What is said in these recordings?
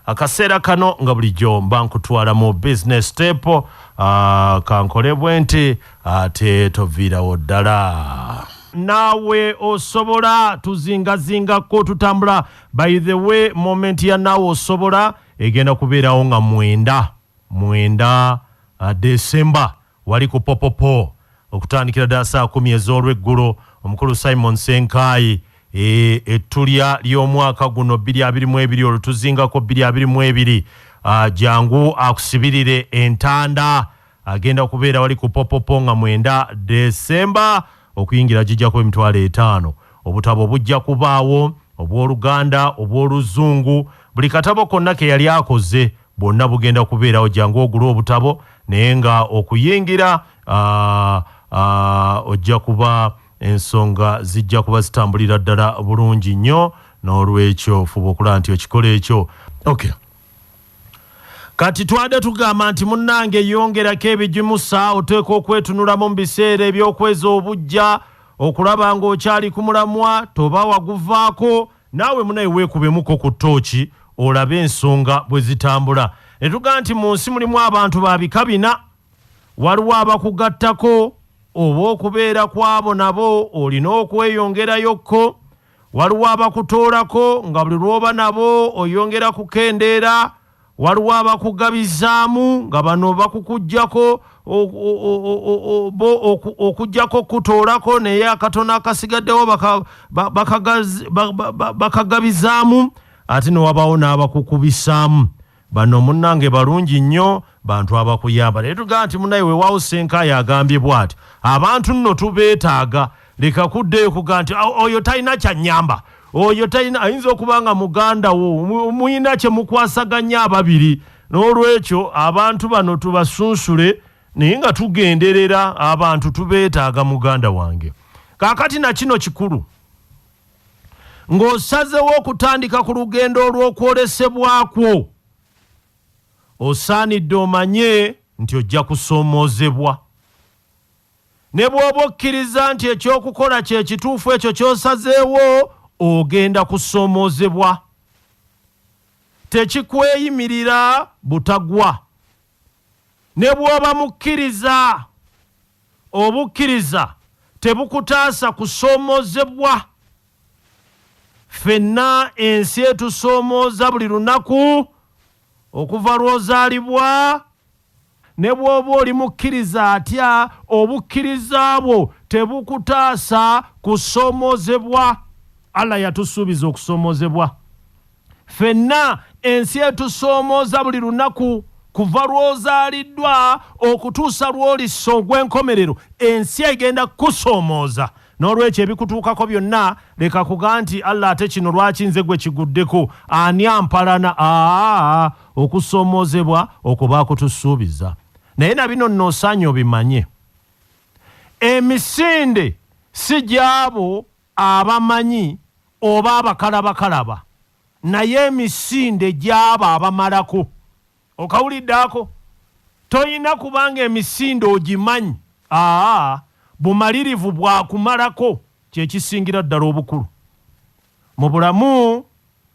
akaseera kano nga bulijjo mba nkutwala mu business step kankolebwe nti ate toviirawo ddala. Naawe osobola tuzingazingako tutambula. By the way, moment ya Naawe osobola egenda kubeerawo nga mwenda December wali ku popopo okutandikira ddala saa 10 ez'olweggulo. Omukulu Simon Ssenkaayi ettulya ly'omwaka guno 2022 olutuzingako 2022 jangu akusibirire entanda agenda kubeera wali ku popopo nga 9 December okuyingira gijjako emitwalo 5. Obutabo bujja kubaawo obw'Oluganda obw'Oluzungu buli katabo konna ke yali akoze bwonna bugenda kubeerawo. Jangu ogula obutabo naye nga okuyingira ojja kuba ensonga zijja kuba zitambulira ddala bulungi nnyo n'olwekyo fuba okulaba nti okikola ekyo. Okay. Kati twadde tugamba nti munnange yongerako ebijimusa oteeka okwetunulamu mu biseera ebyokwezi obujja okulaba ng'okyali ku mulamwa toba waguvaako naawe munaye weekubemuko ku ttooki olabe ensonga bwe zitambula. Ne tugamba nti mu nsi mulimu abantu ba bika bina. Waliwo abakugattako oba okubeera kwabo nabo olina okweyongerayokko. Waliwo abakutoolako nga buli lw'oba nabo oyongera kukendeera. Waliwo abakugabizaamu nga bano bakukujjako okujjako kutoolako naye akatono akasigaddewo bakagabizaamu ate ne wabaawo n'abakukubisaamu. Bano munnange balungi nnyo bantu abakuyamba. Naye tugamba nti munnaye weewaawo Ssenkaayi agambye bw'ati abantu nno tubeetaaga leka kuddeyo kuga nti oyo talina kyanyamba oyo talina ayinza okuba nga muganda wo muyina kye mukwasaganya ababiri. N'olwekyo abantu bano tubasunsule naye nga tugenderera abantu tubeetaaga muganda wange. Kaakati na kino kikulu ng'osazewo okutandika ku lugendo olw'okwolesebwakwo osaanidde omanye nti ojja kusoomozebwa. Ne bw'oba okkiriza nti ekyokukola kye kituufu ekyo ky'osazeewo ogenda kusoomozebwa. Tekikweyimirira butagwa. Ne bw'oba mukkiriza obukkiriza tebukutaasa kusoomozebwa. Ffenna ensi etusoomooza buli lunaku okuva lw'ozaalibwa. Ne bw'oba oli mukkiriza atya obukkiriza bwo tebukutaasa kusoomozebwa. Allah yatusuubiza okusoomozebwa. Ffenna ensi etusoomooza buli lunaku kuva lw'ozaaliddwa okutuusa lw'olissa ogw'enkomerero ensi egenda kusoomooza. N'olwekyo ebikutuukako byonna leka kuga nti Allah ate kino lwaki nze gwe kiguddeko ani ampalana. Okusoomozebwa okuba kutusuubiza. Naye na bino nno osaanye obimanye. Emisinde si gy'abo abamanyi oba abakalabakalaba naye emisinde gy'abo abamalako. Okawuliddeako? Toyina kubanga emisinde ogimanyi. Bumalirivu bwakumalako kye kisingira ddala obukulu. Mu bulamu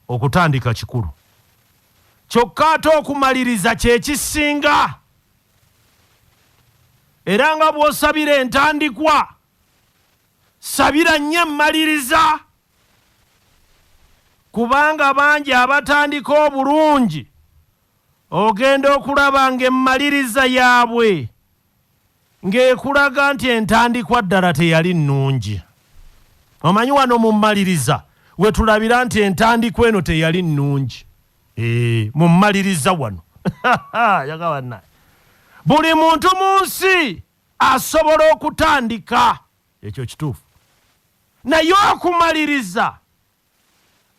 okutandika kikulu. Kyokka ate okumaliriza kye kisinga. Era nga bw'osabira entandikwa sabira nnyo emmaliriza. Kubanga bangi abatandika obulungi ogenda okulaba ng'emmaliriza yaabwe ng'ekulaga nti entandikwa ddala teyali nnungi. Omanyi wano mu mmaliriza we tulabira nti entandikwa eno teyali nnungi. Mu mmaliriza wano. Yagawanna. Buli muntu mu nsi asobola okutandika. Ekyo kituufu. Naye okumaliriza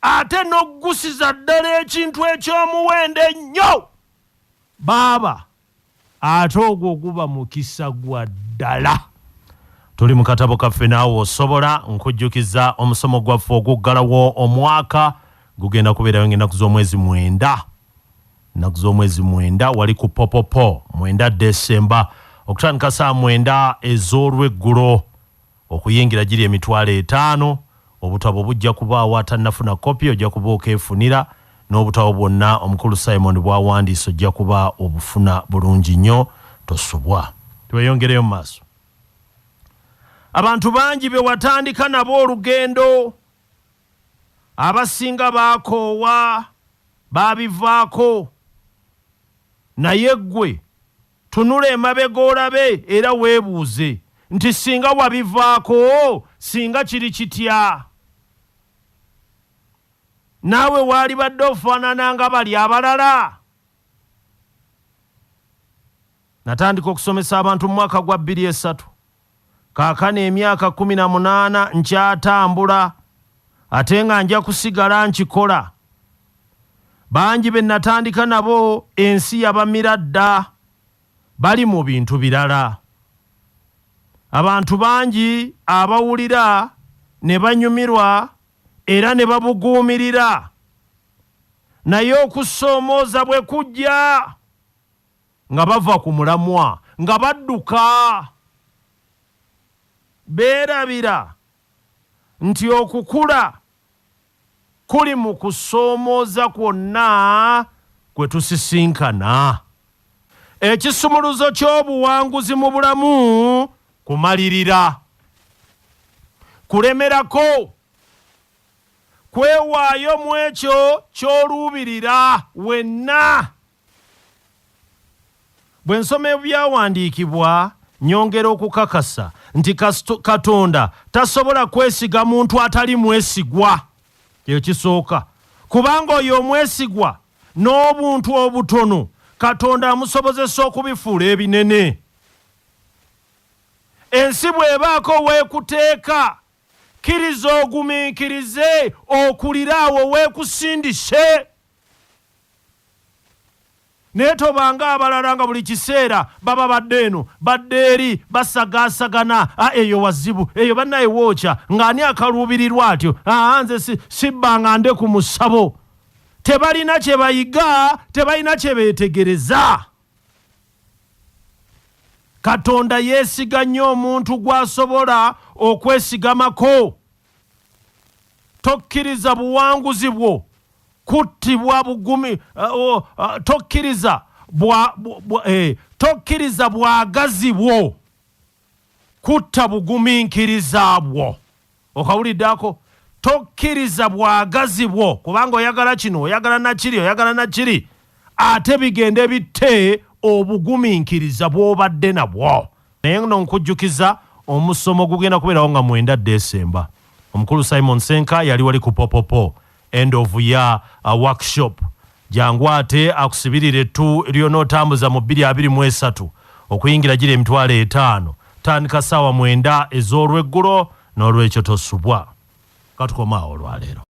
ate n'oggusiza ddala ekintu eky'omuwendo ennyo baaba ate ogwo guba mukisa gwa ddala. Tuli mu katabo kaffe Naawe Osobola nkujjukiza omusomo gwaffe oguggalawo omwaka gugenda kubeerayo ng'ennaku z'omwezi 9. Ennaku z'omwezi 9 wali ku popopo 9 December okutandika saa 9 ez'olweggulo okuyingira giri emitwalo 5. Obutabo bujja kubaawo atannafuna kopi ojja kuba okeefunira n'obutabo bwonna omukulu Simon bwawandiise ojja kuba obufuna bulungi nnyo tosubwa. Tweyongereyo mu maaso. Abantu bangi be watandika nabo olugendo abasinga baakoowa baabivaako, naye ggwe tunula emabega olabe era weebuuze nti singa wabivaako singa kiri kitya. Naawe waali badde ofaanana nga bali abalala. Natandika okusomesa abantu mu mwaka gwa 2003. Kaakano emyaka 18 nkyatambula ate nga nja kusigala nkikola. Bangi be natandika nabo ensi yabamira dda, bali mu bintu birala. Abantu bangi abawulira ne banyumirwa era ne babuguumirira, naye okusoomooza bwe kujja nga bava ku mulamwa nga badduka. Beerabira nti okukula kuli mu kusoomooza kwonna kwe tusisinkana. Ekisumuluzo ky'obuwanguzi mu bulamu kumalirira, kulemerako, kwewaayo mu ekyo ky'oluubirira wenna. Bwe nsoma ebyawandiikibwa nyongera okukakasa nti Katonda tasobola kwesiga muntu atali mwesigwa. Ekyo kisooka, kubanga oyo omwesigwa n'obuntu obutono Katonda amusobozesa okubifuula ebinene. Ensi bw'ebaako weekuteeka, kkiriza ogumiikirize, okuliraawo weekusindise. Naye tobanga abalala nga buli kiseera baba badde eno badde eri basagaasagana. Eyo wazibu, eyo bannaye wookya, ng'ani akaluubirirwa atyo. Nze sibbanga nde ku musabo. Tebalina kye bayiga, tebalina kye beetegereza. Katonda yeesiga nnyo omuntu gw'asobola okwesigamako. Tokkiriza buwanguzi bwo kuttibwa bugumi, tokkiriza bwagazi bwo kutta bugumiikiriza bwo. Okawuliddako? Tokkiriza bwagazi bwo, kubanga oyagala kino, oyagala nakiri, oyagala nakiri, ate bigende bitte obugumiikiriza bw'obadde nabwo. Naye no nkujjukiza omusomo gugenda kubeerawo nga 9 Desemba. Omukulu Simon Ssenkaayi yali wali ku Popopo end of year workshop. Jangu ate akusibirire ettu ly'onootambuza mu 2023 okuyingira gira emitwalo 5. Tandika ssaawa 9 ez'olweggulo, n'olwekyo tosubwa. Katukomawo olwaleero.